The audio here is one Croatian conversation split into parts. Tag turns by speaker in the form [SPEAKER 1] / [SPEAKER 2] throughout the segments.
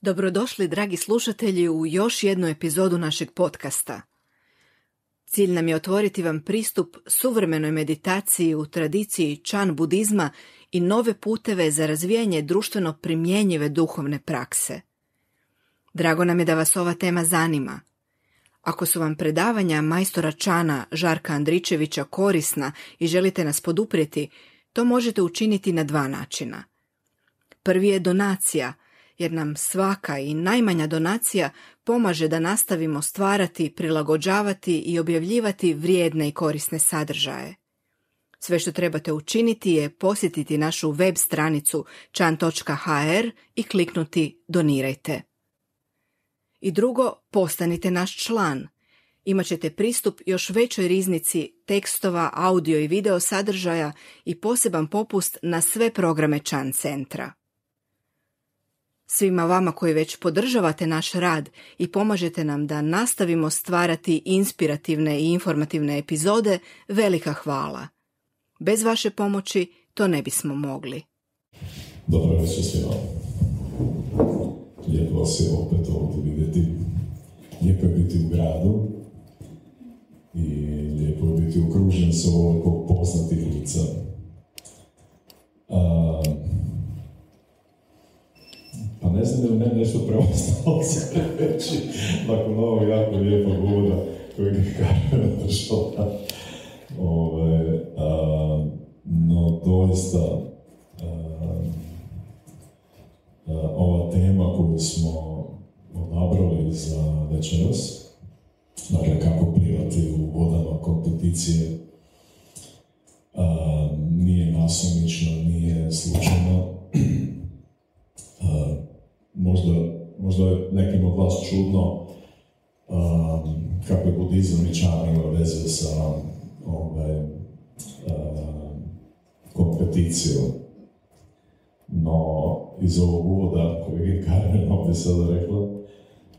[SPEAKER 1] Dobrodošli, dragi slušatelji, u još jednu epizodu našeg podcasta. Cilj nam je otvoriti vam pristup suvremenoj meditaciji u tradiciji Chan budizma i nove puteve za razvijanje društveno primjenjive duhovne prakse. Drago nam je da vas ova tema zanima. Ako su vam predavanja majstora Chana Žarka Andričevića korisna i želite nas poduprijeti, to možete učiniti na dva načina. Prvi je donacija, jer nam svaka i najmanja donacija pomaže da nastavimo stvarati, prilagođavati i objavljivati vrijedne i korisne sadržaje. Sve što trebate učiniti je posjetiti našu web stranicu chan.hr i kliknuti Donirajte. I drugo, postanite naš član. Imaćete pristup još većoj riznici tekstova, audio i video sadržaja i poseban popust na sve programe Chan centra. Svima vama koji već podržavate naš rad i pomažete nam da nastavimo stvarati inspirativne i informativne epizode, velika hvala. Bez vaše pomoći to ne bismo mogli.
[SPEAKER 2] Dobro večer svima. Lijepo vas je opet ovdje vidjeti. Lijepo je biti u gradu i lijepo je biti okružen s ovoliko poznatih lica. Pa ne znam da li ne nešto preostalo se reći nakon ovog jako lijepog uvoda kojeg je Karmena držala. No doista ova tema koju smo odabrali za večeras, dakle kako plivati u vodama kompeticije, nije nasumična, nije slučajna. Možda je nekim od vas čudno kako je budizam i Chan ima veze sa kompeticijom. No, iz ovog uvoda koji je Karen ovdje sada rekla,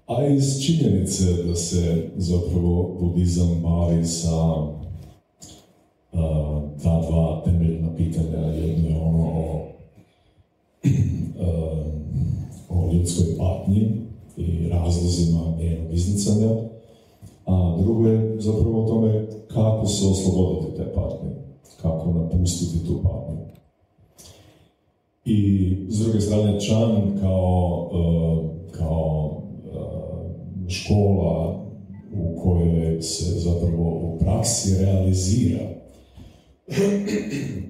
[SPEAKER 2] a iz činjenice da se zapravo budizam bavi sa ta dva temeljna pitanja. Jedno je ono o ljudskoj patnji i razlozima njenog iznicanja, a drugo je zapravo o tome kako se osloboditi te patnje, kako napustiti tu patnju. I s druge strane Chan kao škola u kojoj se zapravo u praksi realizira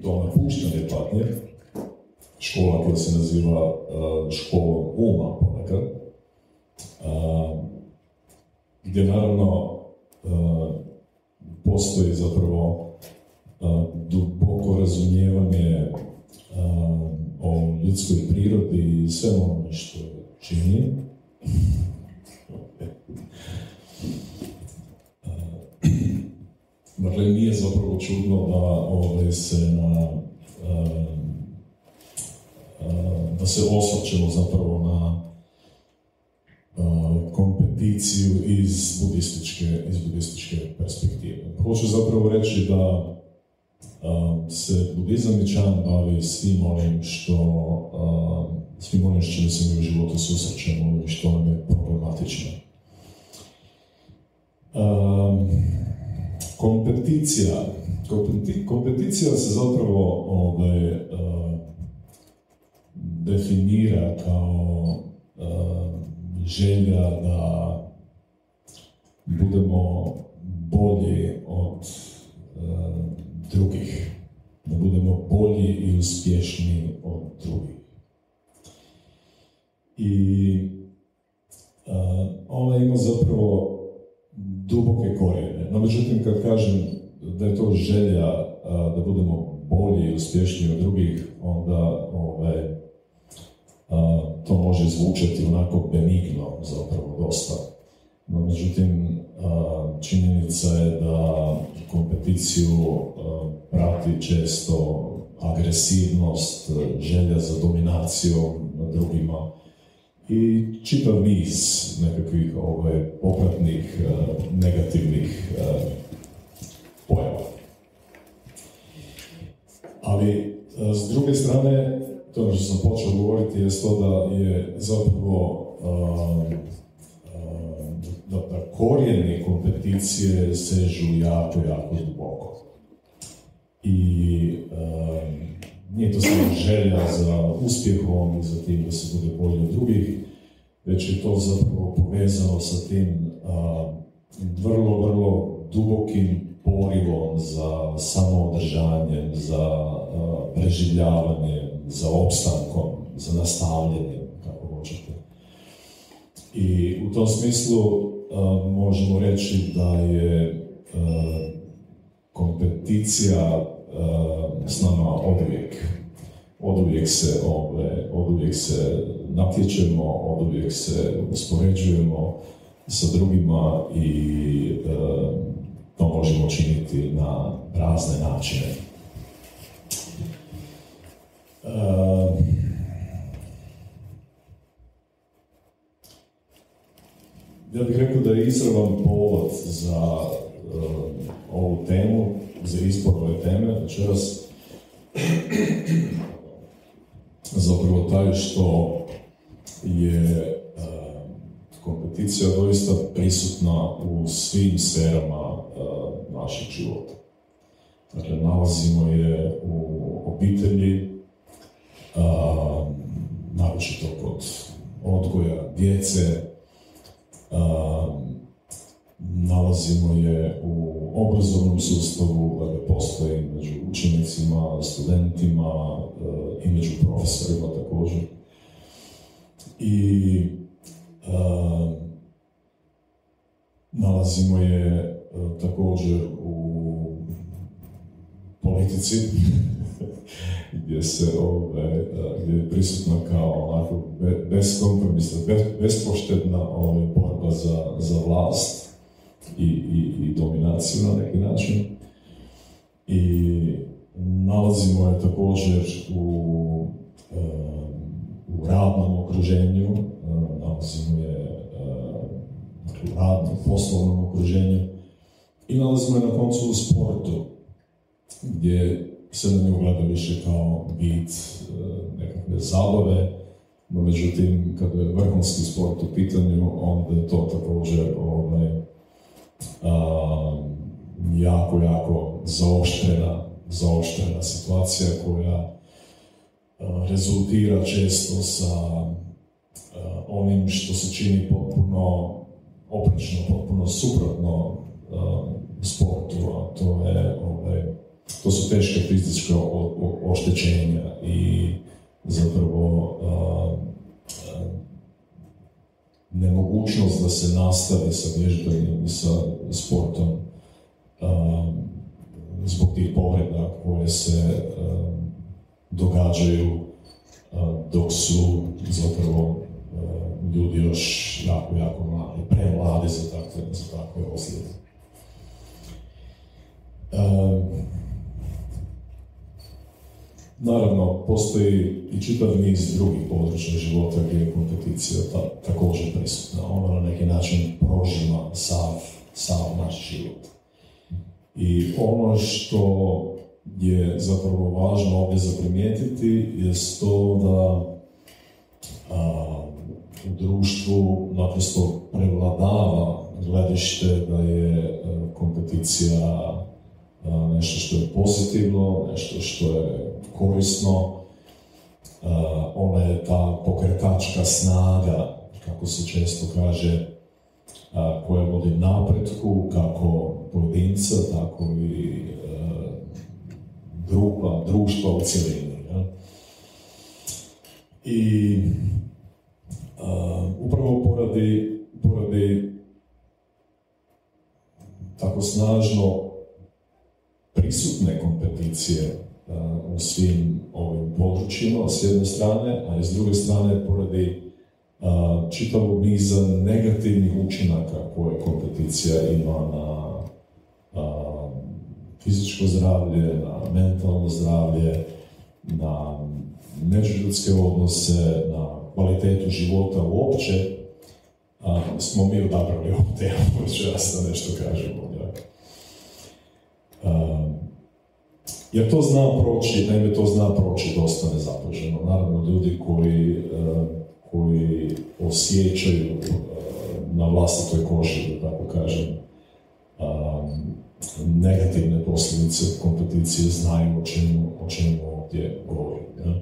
[SPEAKER 2] to napuštanje patnje, škola koja se naziva školom uma ponekad, gdje naravno postoji zapravo duboko razumijevanje o ljudskoj prirodi i sve ono što čini. Dakle, nije zapravo čudno da se osvrćemo zapravo na kompeticiju iz budističke perspektive. Hoću zapravo reći da se budizam i Chan bavi svim onim s čim se mi u životu susrećemo i što nam je problematično. Kompeticija se zapravo definira kao želja da budemo bolji od drugih, da budemo bolji i uspješniji od drugih. I ona ima zapravo duboke korijene. No, međutim, kad kažem da je to želja da budemo bolji i uspješniji od drugih, onda to može zvučati onako benigno, zapravo dosta. No, međutim, činjenica je da kompeticiju prati često agresivnost, želja za dominacijom nad drugima i čitav niz nekakvih popratnih negativnih pojava. Ali s druge strane, to što sam počeo govoriti je to da je zapravo da korijeni kompeticije sežu jako, jako duboko. I nije to samo želja za uspjehom i za tim da se bude bolji od drugih, već je to zapravo povezano sa tim vrlo, vrlo dubokim porivom za samoodržanjem, za preživljavanjem, za opstankom, za nastavljanjem, kako hoćete. I u tom smislu možemo reći da je kompeticija s nama oduvijek se natječemo, oduvijek se uspoređujemo sa drugima i to možemo činiti na razne načine. Ja bih rekao da je izravan povod za ovu temu, za izbor ove teme večeras, zapravo taj što je kompeticija doista prisutna u svim sferama našeg života. Dakle, nalazimo je u obitelji, naročito kod odgoja djece, nalazimo je u obrazovnom sustavu, dakle, postoji među učenicima, studentima i među profesorima također. I nalazimo je također u politici, gdje je prisutna kao onako beskompromisna, bespoštedna borba za vlast i dominaciju na neki način. I nalazimo je također u radnom okruženju, nalazimo je u radnom, poslovnom okruženju i nalazimo je na koncu u sportu, gdje se na nju gleda više kao bit nekakve zabave, no međutim, kada je vrhunski sport u pitanju, onda je to također jako zaoštrena situacija koja rezultira često sa onim što se čini potpuno oprečno, potpuno suprotno sportu, a to su teške fizičke oštećenja i zapravo nemogućnost da se nastavi sa vježbanjem i sa sportom zbog tih povreda koje se događaju dok su zapravo ljudi još jako mladi, premladi za takve ozljede. Naravno, postoji i čitav niz drugih područja života gdje je kompeticija također prisutna. Ona na neki način prožima sav naš život. I ono što je zapravo važno ovdje za primijetiti je to da u društvu naprosto prevladava gledište da je kompeticija nešto što je pozitivno, nešto što je korisno. Ona je ta pokretačka snaga, kako se često kaže, koja vodi napretku kako pojedinca, tako i društva u cjelini. I upravo poradi tako snažno prisutne kompeticije u svim ovim područjima s jedne strane, a s druge strane poradi čitavog niza negativnih učinaka koje kompeticija ima na fizičko zdravlje, na mentalno zdravlje, na međuljudske odnose, na kvalitetu života uopće, smo mi odabrali ovu temu, večeras da nešto kažemo. Jer naime to zna proći dosta nezapaženo. Naravno, ljudi koji osjećaju na vlastitoj koži, da tako kažem, negativne posljedice kompeticije, znaju o čemu ovdje govorim. Ja?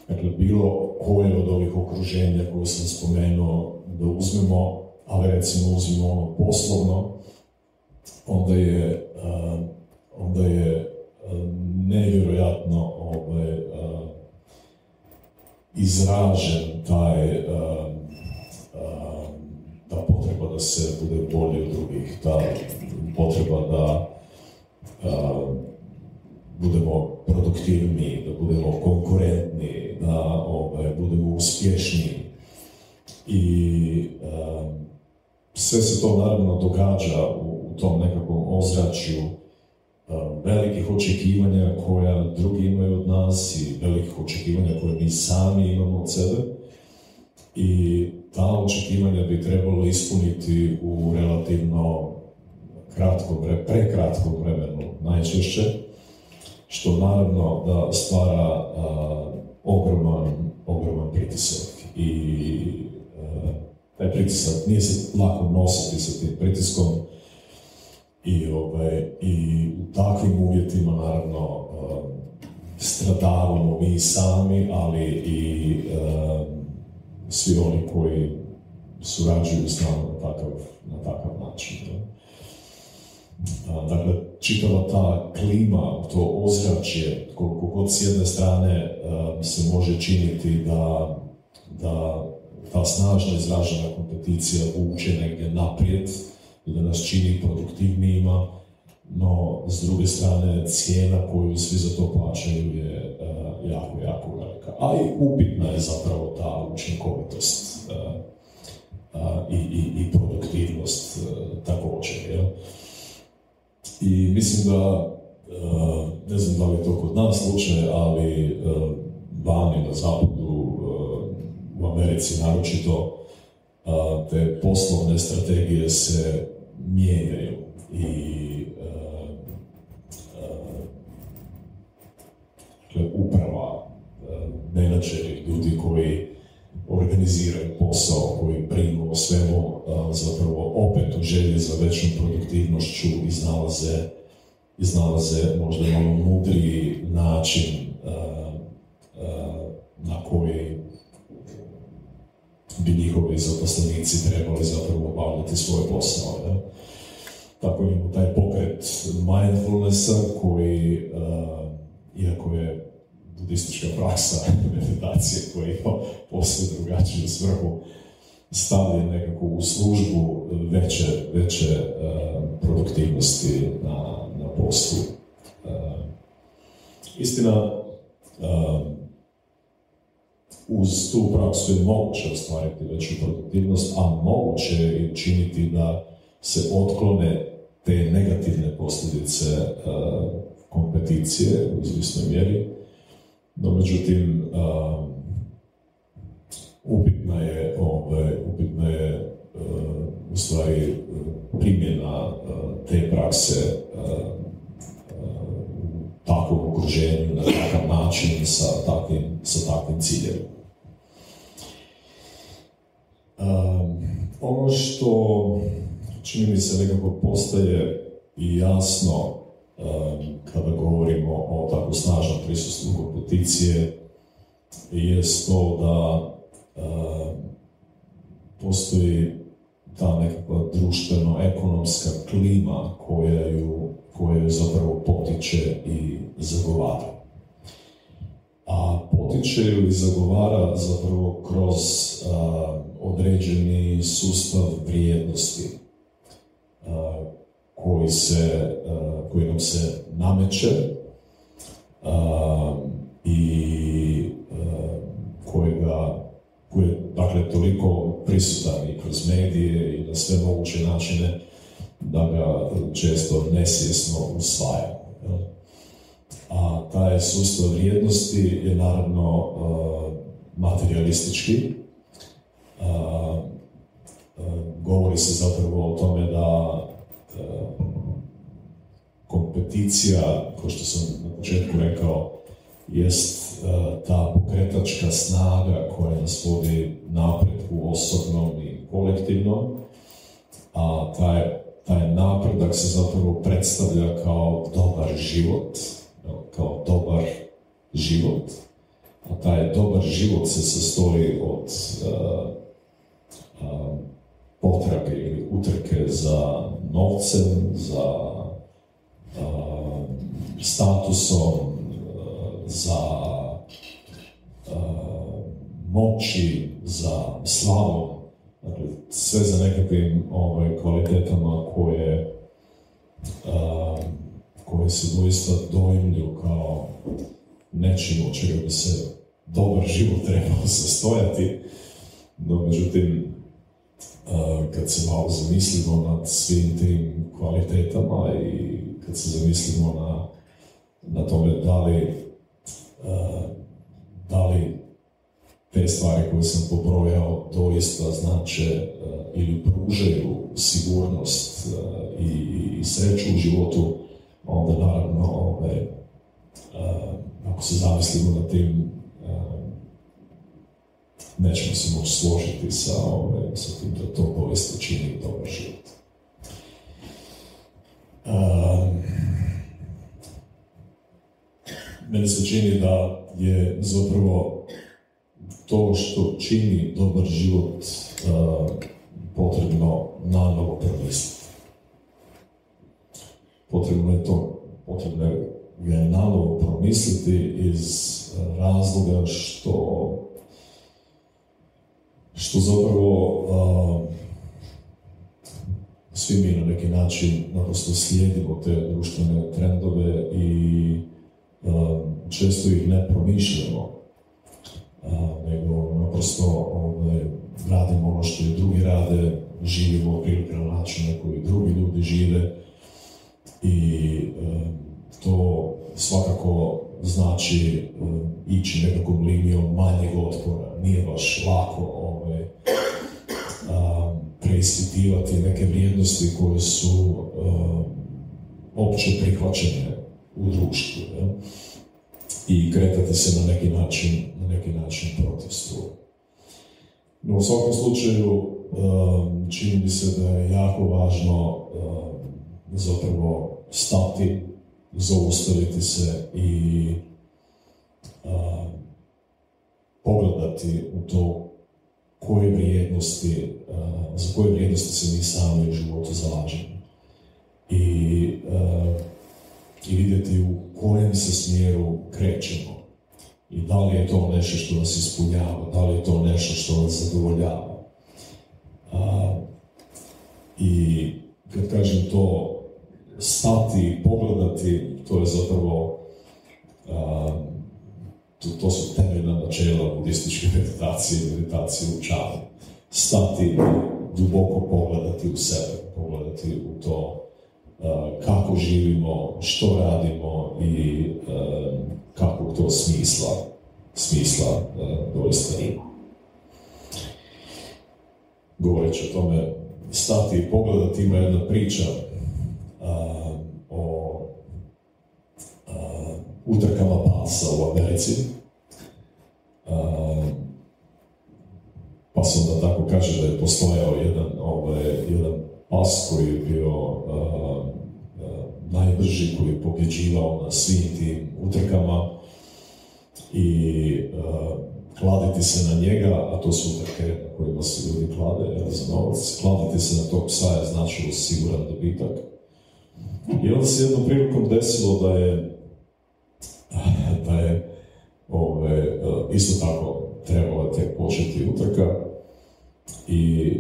[SPEAKER 2] Dakle, bilo koje od ovih okruženja koje sam spomenuo da uzmemo, ali recimo uzmemo ono poslovno, onda je nevjerojatno izražen ta potreba da se bude bolji od drugih, ta potreba da budemo produktivniji, da budemo konkurentniji, da budemo uspješniji. I sve se to naravno događa u tom nekakvom ozračju velikih očekivanja koja drugi imaju od nas i velikih očekivanja koje mi sami imamo od sebe. I ta očekivanja bi trebalo ispuniti u relativno prekratkom vremenu najčešće, što naravno da stvara ogroman pritisak. I taj pritisak nije se lako nositi sa tim pritiskom i u takvim uvjetima naravno stradavamo mi sami, ali i svi oni koji surađuju s nama na takav način. Dakle, čitava ta klima, to ozračje, koliko god s jedne strane se može činiti da ta snažno izražena kompeticija vuče negdje naprijed i da nas čini produktivnijima, no s druge strane cijena koju svi za to plaćaju je jako velika. A i upitna je zapravo ta učinkovitost i produktivnost također. Jel? I mislim da, ne znam da li je to kod nas slučaj, ali vani na zapadu, u Americi naročito, te poslovne strategije se mijenjaju i uprava, menadžeri, ljudi koji organiziraju posao, koji brinu o svemu, zapravo opet u želji za većom produktivnošću iznalaze možda malo mudriji način na koji bi njihovi zaposlenici trebali zapravo obavljati svoj posao. Ne? Tako imamo taj pokret mindfulnessa koji, iako je budistička praksa meditacije koja ima posve drugačiju svrhu, stavlja nekako u službu veće produktivnosti na poslu. Istina, uz tu praksu je moguće ostvariti veću produktivnost, a moguće je činiti da se otklone te negativne posljedice kompeticije u izvisnoj mjeri. No, međutim, upitna je u stvari primjena te prakse u takvom okruženju, na takav način, sa takvim ciljevima. Ono što čini mi se nekako postaje i jasno kada govorimo o tako snažnom prisustvu kompeticije je to da postoji ta nekakva društveno-ekonomska klima koja ju zapravo potiče i zagovara. A potiče ju i zagovara zapravo kroz određeni sustav vrijednosti koji nam se nameće i koji je dakle toliko prisutan i kroz medije i na sve moguće načine da ga često nesvjesno usvajamo. A taj sustav vrijednosti je naravno materialistički. Govori se zapravo o tome da kompeticija, kao što sam na početku rekao, jest ta pokretačka snaga koja nas vodi napred u osobnom i kolektivnom, a taj napredak se zapravo predstavlja kao dobar život, a taj dobar život se sastoji od potrage ili utrke za novcem, za statusom, za moći, za slavom, dakle, sve za nekakvim kvalitetama koje se doista dojmlju kao nečim od čega bi se dobar život trebao sastojati, no međutim, kad se malo zamislimo nad svim tim kvalitetama i kad se zamislimo na tome da li te stvari koje sam pobrojao doista znače ili pružaju sigurnost i sreću u životu, onda naravno ako se zamislimo na tim, nećemo se moći složiti sa tim da to doista čini dobar život. Meni se čini da je zapravo to što čini dobar život potrebno nanovo promisliti. Potrebno je nanovo promisliti iz razloga što zapravo svi mi na neki način naprosto slijedimo te društvene trendove i često ih ne promišljamo, nego naprosto radimo ono što i drugi rade, živimo otprilike na način na koji drugi ljudi žive i to svakako znači ići nekakvom linijom manjeg otpora. Nije baš lako preispitivati neke vrijednosti koje su opće prihvaćene u društvu, i kretati se na neki način protiv struje. No, u svakom slučaju čini mi se da je jako važno zapravo stati, zaustaviti se i pogledati u to za koje vrijednosti se mi sami u životu zalažemo i vidjeti u kojem se smjeru krećemo i da li je to nešto što nas ispunjava, da li je to nešto što nas zadovoljava. I kad kažem to, stati i pogledati, to je zapravo to su temeljna načela budističke meditacije u čanu. Stati i duboko pogledati u sebe, pogledati u to kako živimo, što radimo i kakvog to smisla doista ima. Govoreći o tome, stati i pogledati, ima jedna priča o utrkama pasa u Americi. Pa se onda tako kaže da je postojao jedan pas koji je bio najbrži, koji je pobjeđivao na svim tim utrkama i kladiti se na njega, a to su utrke na kojima se ljudi klade za novac, kladiti se na tog psa je značilo siguran dobitak. I onda se jednom prilikom desilo da je isto tako trebalo tek početi utrka i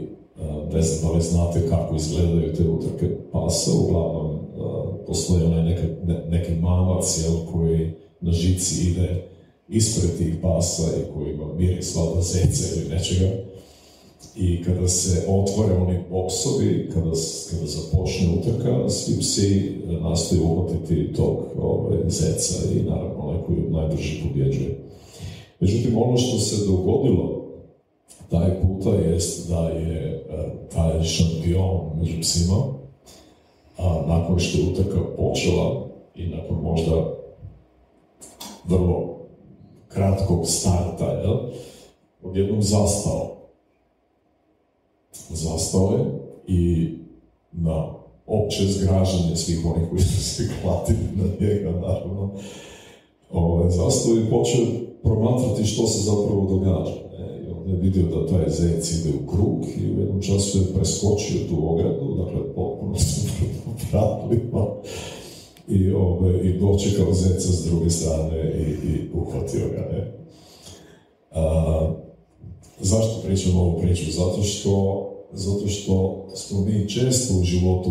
[SPEAKER 2] ne znam da li znate kako izgledaju te utrke pasa, uglavnom postoji neki mamac koji na žici ide ispred tih pasa i koji ima miris valjda zeca ili nečega. I kada se otvore oni boksovi, kada započne utrka, svi psi nastoje uhvatiti tog zeca i naravno onaj koji najbrže pobjeđuje. Međutim, ono što se dogodilo taj puta jest da je taj šampion među psima, nakon što je utrka počela, i nakon možda vrlo kratkog starta, jel, odjednom zastao. Zastao je i na opće zgražanje svih onih koji su se klatili na njega, naravno, zastao i počeo promatrati što se zapravo događa. I onda je vidio da taj zec ide u krug i u jednom času je preskočio tu ogradu, dakle potpuno suprotno pravilima, i dočekao zeca s druge strane i uhvatio ga. Zašto pričam ovu priču? Zato što smo mi često u životu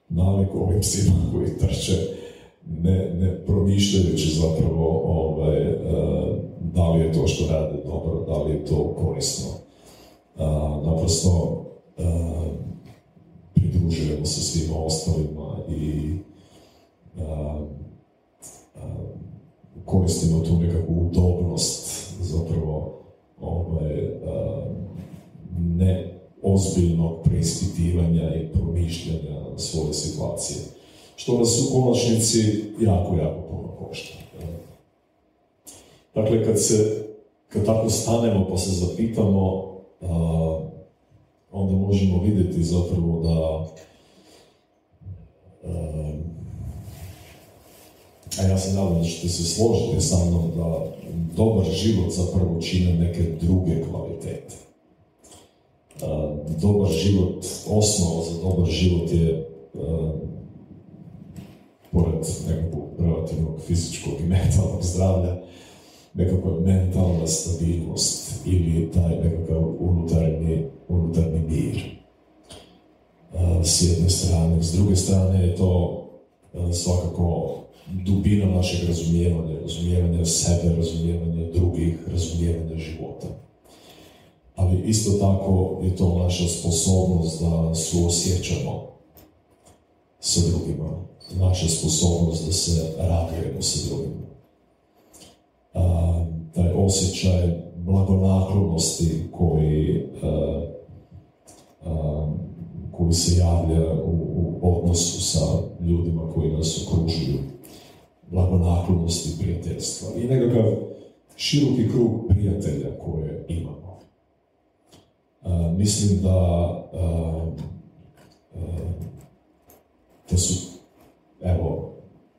[SPEAKER 2] nalik ovim psima koji trče, ne promišljajući zapravo da li je to što rade dobro, da li je to korisno. Naprosto pridružujemo se svima ostalima i koristimo tu nekakvu udobnost zapravo neozbiljnog preispitivanja i promišljanja svoje situacije. Što nas u konačnici jako, jako puno košta. Dakle, kad tako stanemo pa se zapitamo, onda možemo vidjeti zapravo da a ja se nadam da ćete se složiti sa mnom da dobar život zapravo čine neke druge kvalitete. Dobar život, osnova za dobar život je pored nekakvog relativnog fizičkog i mentalnog zdravlja, nekakva mentalna stabilnost ili taj nekakav unutarnji mir. S jedne strane. S druge strane je to svakako dubina našeg razumijevanja sebe, razumijevanja drugih, razumijevanja života. Ali isto tako je to naša sposobnost da suosjećamo sa drugima, naša sposobnost da se radujemo sa drugima. Taj osjećaj blagonaklonosti koji se javlja u odnosu sa ljudima koji nas okružuju, blagonaklonosti i prijateljstva i nekakav široki krug prijatelja koje imamo. Mislim da su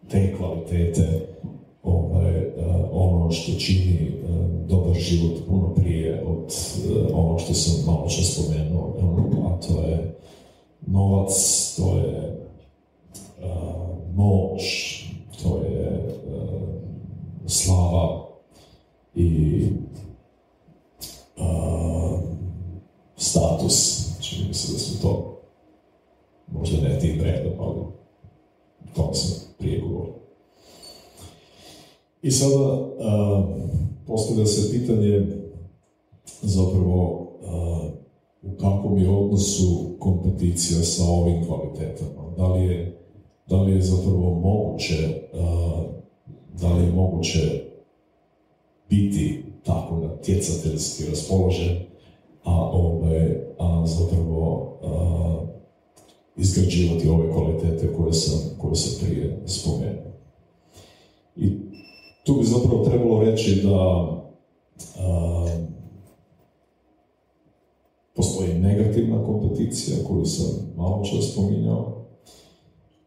[SPEAKER 2] te kvalitete ono što čini dobar život puno prije od ono što sam malo čas spomenuo, a to je novac, to je moć, to je slava i status. Čini mi se da su to, možda ne tim redom, ali to sam prije govorio. I sada postavlja se pitanje zapravo u kakvom je odnosu kompeticija sa ovim kvalitetama. Da li je zapravo moguće biti tako natjecateljski raspoložen, a zapravo izgrađivati ove kvalitete koje sam prije spomenuo. I tu bi zapravo trebalo reći da postoji negativna kompeticija koju sam malo čas spominjao,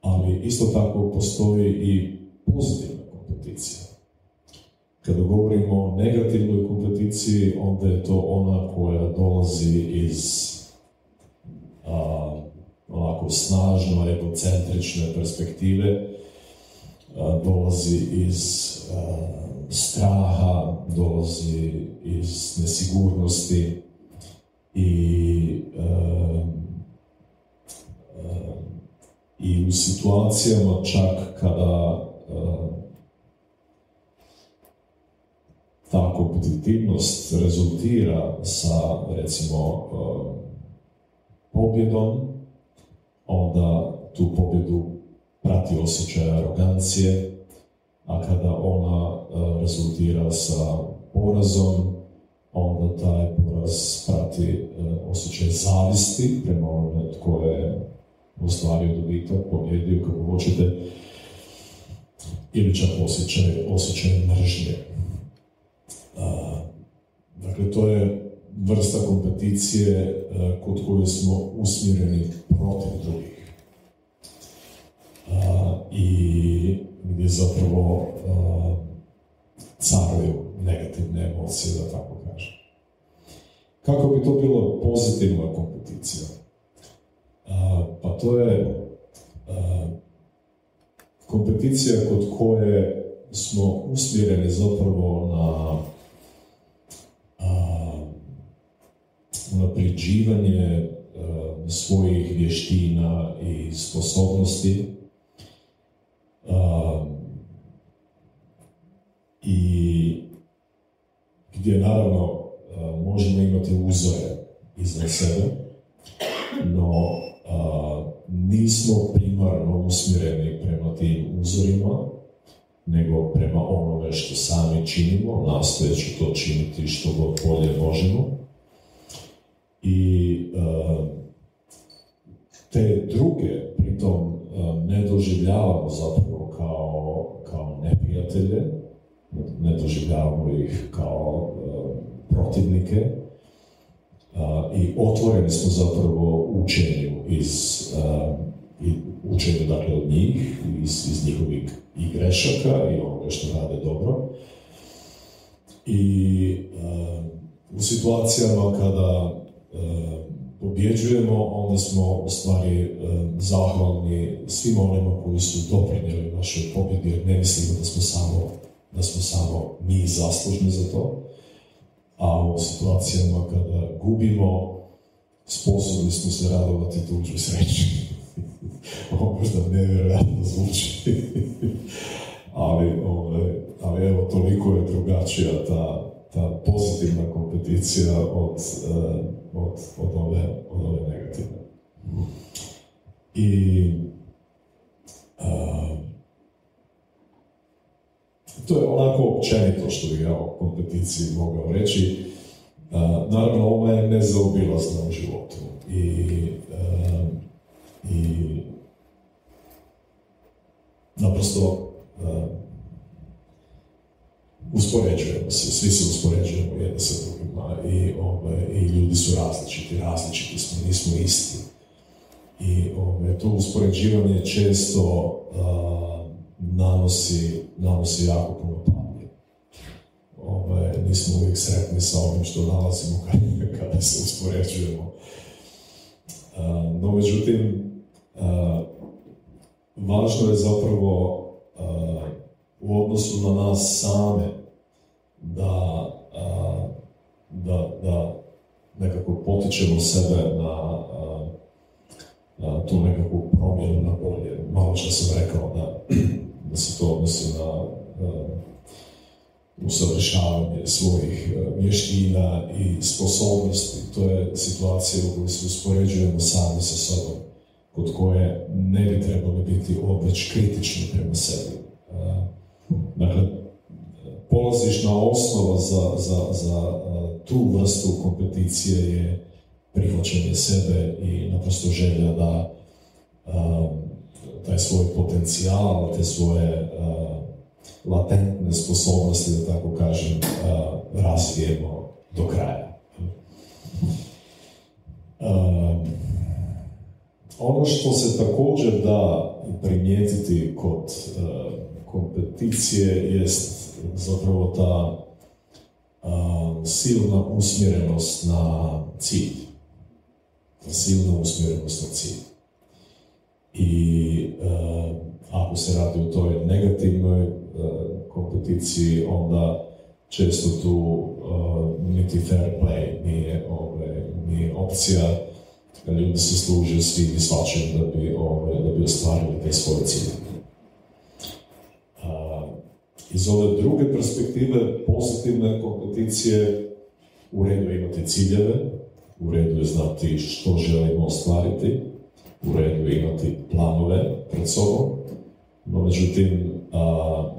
[SPEAKER 2] ali isto tako postoji i pozitivna kompeticija. Kada govorimo o negativnoj kompeticiji, onda je to ona koja dolazi iz onako snažno egocentrične perspektive, dolazi iz straha, dolazi iz nesigurnosti i u situacijama čak kada ta kompetitivnost rezultira sa, recimo, pobjedom, onda tu pobjedu prati osjećaj arogancije, a kada ona rezultira sa porazom, onda taj poraz prati osjećaj zavisti prema onome tko je ostvario dobitak, pobjedio, kako hoćete, ili čak osjećaj mržnje. Dakle, to je vrsta kompeticije kod koje smo usmjereni protiv drugih. I gdje zapravo caruju negativne emocije, da tako kažem. Kako bi to bilo pozitivna kompeticija? Pa to je kompeticija kod koje smo usmjereni zapravo na unapređivanje svojih vještina i sposobnosti i gdje naravno možemo imati uzore iznad sebe, no nismo primarno usmjereni prema tim uzorima, nego prema onome što sami činimo, nastojeći to činiti što god bolje možemo. I te druge, pritom, ne doživljavamo zapravo kao neprijatelje, ne doživljavamo ih kao protivnike i otvoreni smo zapravo učenju učenju dakle od njih, iz njihovih i grešaka i onoga što rade dobro. I u situacijama kada pobjeđujemo, onda smo u stvari zahvalni svima onima koji su doprinijeli našoj pobjedi, jer ne mislimo da smo samo mi zaslužni za to. A u situacijama kada gubimo, sposobni smo se radovati tuđoj sreći. Ovo možda nevjerojatno zvuči. ali evo, toliko je drugačija ta pozitivna kompeticija od ove negativne. I to je onako općenito što bih ja o kompeticiji mogao reći. Naravno, ona je nezaobilazna u životu. I naprosto uspoređujemo se, svi se uspoređujemo jedni sa drugima i ljudi su različiti smo, nismo isti. I to uspoređivanje često nanosi jako puno patnje. Nismo uvijek sretni sa onim što nalazimo kada se uspoređujemo. No, međutim, važno je zapravo u odnosu na nas same da nekako potičemo sebe na tu nekakvu promjenu na bolje. Malo što sam rekao da se to odnosi na usavršavanje svojih vještina i sposobnosti. To je situacija u kojoj se uspoređujemo sami sa sobom, kod koje ne bi trebali biti odveć kritični prema sebi. Dakle, polazišna osnova za tu vrstu kompeticije je prihvaćanje sebe i naprosto želja da taj svoj potencijal, te svoje latentne sposobnosti, da tako kažem, razvijemo do kraja. Ono što se također da primijetiti kod kompeticije jest zapravo ta silna usmjerenost na cilj. I ako se radi o toj negativnoj kompeticiji, onda često tu niti fair play nije opcija. Ljudi se služe svim i svačim da bi ostvarili te svoje cilje. Iz ove druge perspektive, pozitivne kompeticije, u redu je imati ciljeve, u redu je znati što želimo ostvariti, u redu je imati planove pred sobom, no međutim,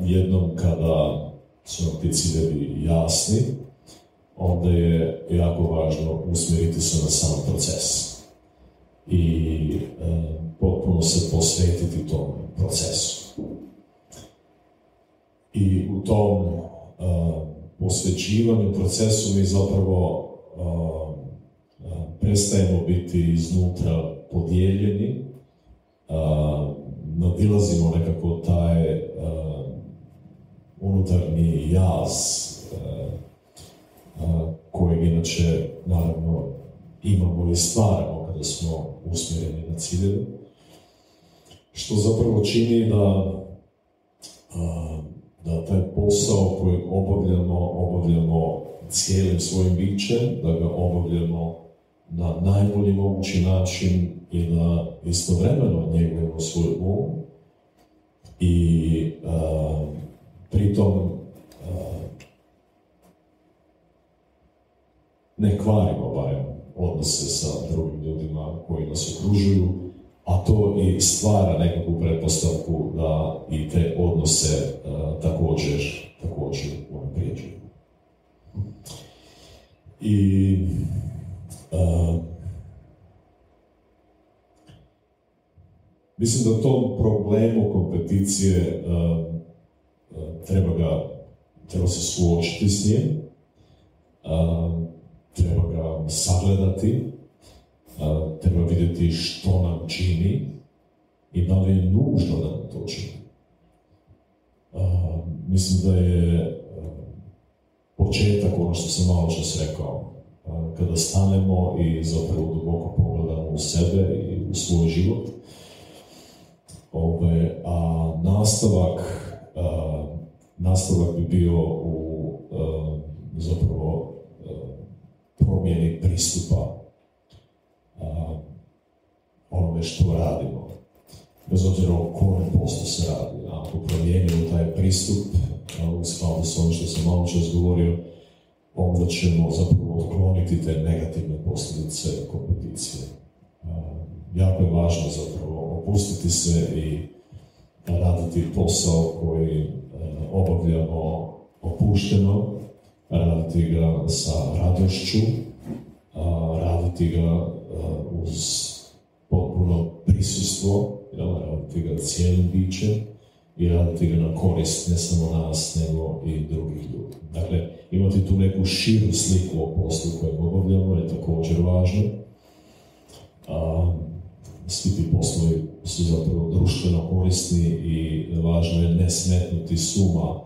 [SPEAKER 2] jednom kada su nam ti ciljevi jasni, onda je jako važno usmjeriti se na sam proces. i potpuno se posvetiti tom procesu. I u tom posvećivanju procesu mi zapravo prestajemo biti iznutra podijeljeni, nadilazimo nekako taj unutarnji jaz kojeg inače naravno imamo i stvaramo kada smo usmjereni na ciljeve, što zapravo čini da taj posao koji obavljamo cijelim svojim bićem, da ga obavljamo na najbolji mogući način i da istovremeno njegujemo svoj um i pritom ne kvarimo barem odnose sa drugim ljudima koji nas okružuju, a to i stvara nekakvu pretpostavku da i te odnose također unaprijeđuju. I mislim da tom problemu kompeticije treba se suočiti s njim, treba ga sagledati, treba vidjeti što nam čini i da li je nužno da nam to čini. Mislim da je početak, ono što sam malo čas rekao, kada stanemo i zapravo duboko pogledamo u sebe i u svoj život, a nastavak bi bio u zapravo promjeni pristupa onome što radimo. Bez obzira o kojem poslu se radi. Ako promijenimo taj pristup, u skladu s onim što sam malo čas govorio, onda ćemo zapravo otkloniti te negativne posljedice kompeticije. Jako je važno zapravo opustiti se i raditi posao koji obavljamo opušteno, raditi ga sa radošću, raditi ga uz potpuno prisustvo, raditi ga cijelim bićem i raditi ga na korist ne samo nas, nego i drugih ljudi. Dakle, imati tu neku širu sliku o poslu kojem obavljamo je također važno. Svi ti poslovi su zapravo društveno korisni i važno je ne smetnuti suma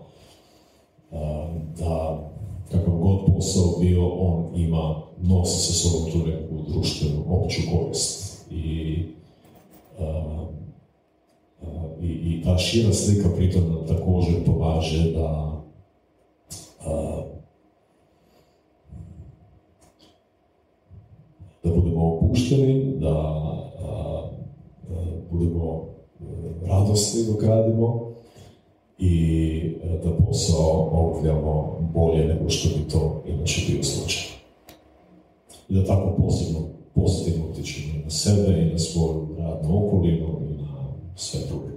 [SPEAKER 2] da kakav god posao bio, on nosi sa sobom tu neku društvenu opću korist. I ta šira slika pritom nam također pomaže da budemo opušteni, da budemo radosni dok radimo i da posao obavljamo bolje nego što bi to inače bio slučaj. I da tako pozitivno utječemo na sebe i na svoju radnu okolinu i na sve druge ljude.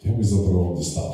[SPEAKER 2] Ja bih zapravo ovdje stao.